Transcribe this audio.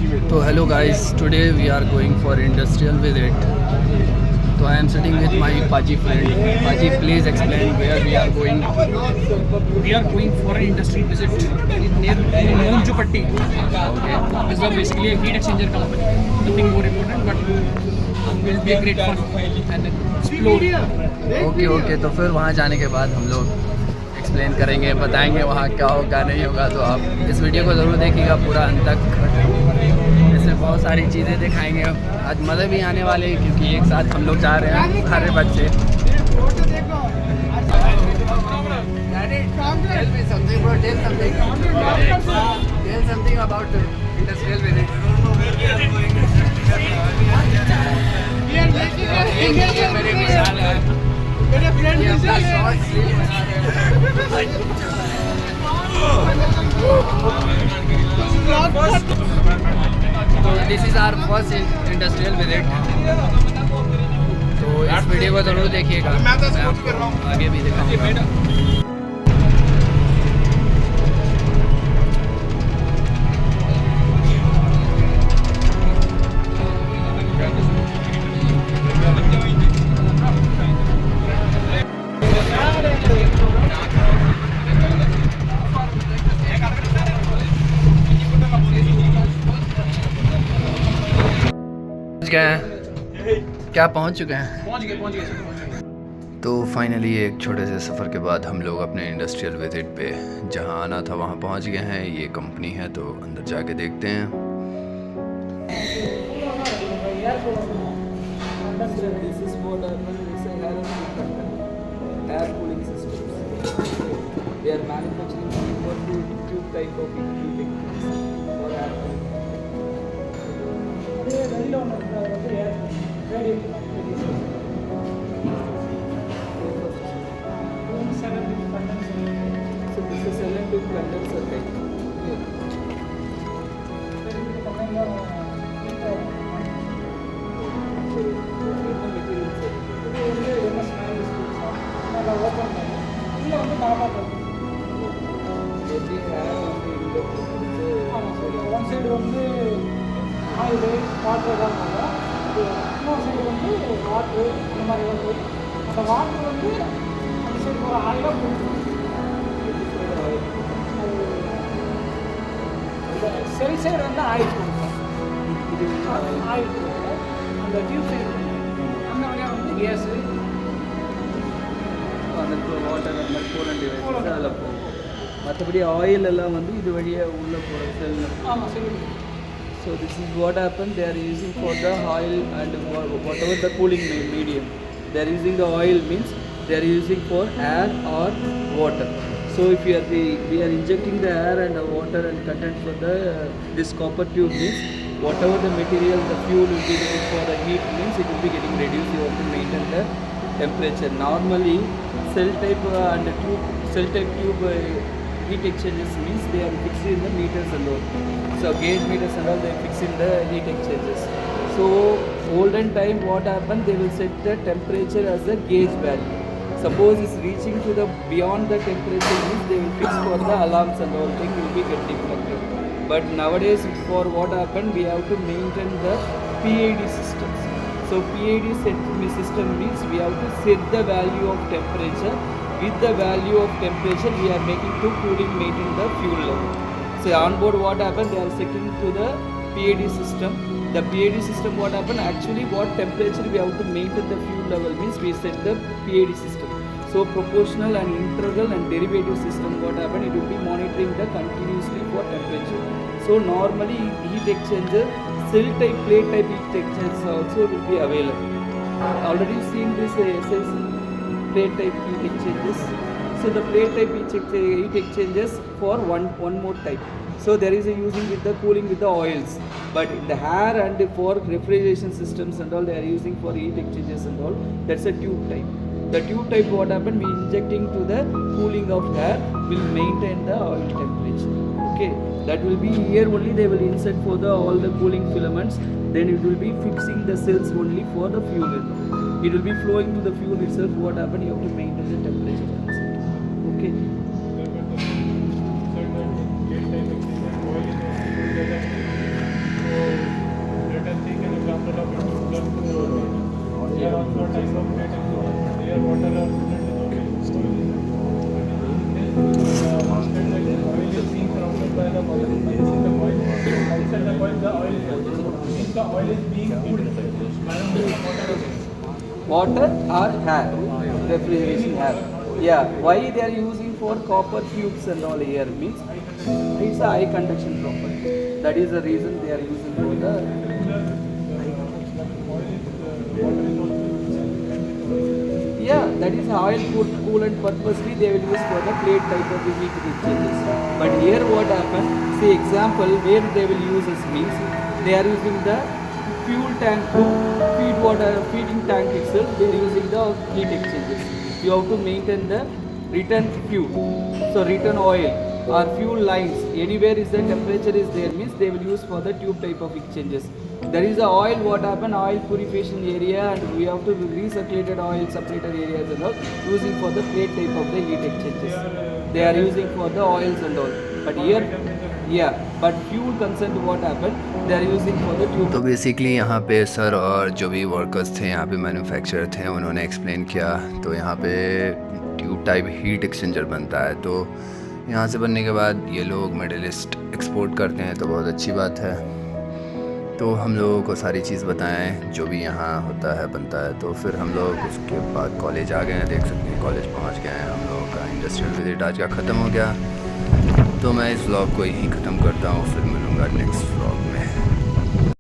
So hello guys, today we are going for industrial visit. So I am sitting with my Paji friend. Paji, please explain where we are going. We are going for an industry visit near Monjupatti. Okay. This is basically a heat exchanger company. Nothing more important, but it will be a great fun and explore. Okay okay, तो फिर वहाँ जाने के बाद हम लोग explain करेंगे, बताएंगे वहाँ क्या होगा नहीं होगा। तो आप इस वीडियो को ज़रूर देखिएगा पूरा अंत तक। इसमें बहुत सारी चीज़ें दिखाएंगे। आज मज़े भी आने वाले हैं क्योंकि एक साथ हम लोग जा रहे हैं सारे बच्चे। Tell me something, bro. Tell something about the industrial visit. ये मेरे विशाल है। मेरे फ्रेंड ये अपना शॉर्ट स्लीव तो this is our first industrial visit. तो इस वीडियो को ज़रूर देखिएगा, मैं आपको आगे भी दिखाऊंगा। गए हैं क्या, पहुंच चुके हैं? पहुंच गए। तो फाइनली एक छोटे से सफ़र के बाद हम लोग अपने इंडस्ट्रियल विजिट पे जहां आना था वहां पहुंच गए हैं। ये कंपनी है, तो अंदर जाके देखते हैं। This is what is air cooling systems. They are manufacturing for tube type of heating for air cooling. So this is selling to condenser type. One side வந்து ஆயிலு வாட்ரு எதாவது இன்னொரு சைடு வந்து வாட்ரு இந்த மாதிரி வந்து அந்த water வந்து அந்த சைடு ஒரு ஆயிலாக கொடுத்துருவோம். அந்த செல் சைடு வந்து ஆயில் கொடுப்போம். ஆயில் கொடுப்போம். அந்த டியூப் சைடு அந்த வழியாக வந்து கேஸு அந்த வாட்டர் அந்த மாதிரி கூலண்ட் டிவைஸ் அதில் போகும். மற்றபடி ஆயில் எல்லாம் வந்து இது வழியாக உள்ளே போகிற செல். ஆமாம் சரி. So this is what happened. They are using for the oil and whatever the cooling medium. They are using the oil means they are using for air or water. So if we are injecting the air and the water and content for the this copper tube means whatever the material the fuel will be used for the heat means it will be getting reduced. You have to maintain the temperature. Normally cell type and cell type tube heat exchangers means they are fixed in the meters and all. So gauge meters and all they fix in the heat exchangers. So olden time what happened, they will set the temperature as a gauge value. Suppose it's reaching to the beyond the temperature means they will fix for the alarms and all thing will be get deflected. But nowadays for what happened, we have to maintain the PID systems. So PID system means we have to set the value of temperature. With the value of temperature we are making to cooling maintain the fuel level. So on board what happened, they are setting to the PID system. The PID system what happened, actually what temperature we have to maintain the fuel level means we set the PID system. So proportional and integral and derivative system what happened, it will be monitoring the continuously for temperature. So normally heat exchanger, cell type, plate type heat exchangers also will be available. Already seen this cells plate type heat exchangers. So the plate type heat exchangers for one more type. So there is a using with the cooling with the oils, but in the air and for refrigeration systems and all they are using for heat exchangers and all. That's a tube type. The tube type what happened, we injecting to the cooling of air will maintain the oil temperature. Okay, that will be here only they will insert for the all the cooling filaments. Then it will be fixing the cells only for the fuel. It will be flowing to the fuel itself. What happened, you have to maintain the temperature constant. Okay. Water or air? Refrigeration air. Yeah. Why they are using for copper tubes and all here means it's a high conduction property. That is the reason they are using for the. Yeah, that is oil coolant purposely they will use for the plate type of heat exchangers. But here what happens, say example where they will use this means they are using the fuel tank to feed water, feeding tank itself, they are using the heat exchangers. You have to maintain the return fuel. So return oil or fuel lines, anywhere is the temperature is there means they will use for the tube type of exchanges. There is a oil, what happen, oil purification area and we have to recirculated oil separator areas and all using for the plate type of the heat exchangers. They are using for the oils and all. But here, yeah, but fuel consent what happen, they are using for the tube. तो basically यहाँ पे sir और जो भी workers थे यहाँ पे manufacturer थे उन्होंने एक्सप्लेन किया। तो यहाँ पे ट्यूब टाइप हीट एक्सचेंजर बनता है, तो यहाँ से बनने के बाद ये लोग मिडिल ईस्ट एक्सपोर्ट करते हैं, तो बहुत अच्छी बात है। तो हम लोगों को सारी चीज़ बताएं जो भी यहाँ होता है बनता है। तो फिर हम लोग उसके बाद कॉलेज आ गए हैं, देख सकते हैं कॉलेज पहुँच गए हैं। हम लोगों का इंडस्ट्रियल विजिट आज का ख़त्म हो गया, तो मैं इस व्लॉग को यहीं ख़त्म करता हूँ। फिर मिलूँगा नेक्स्ट व्लॉग।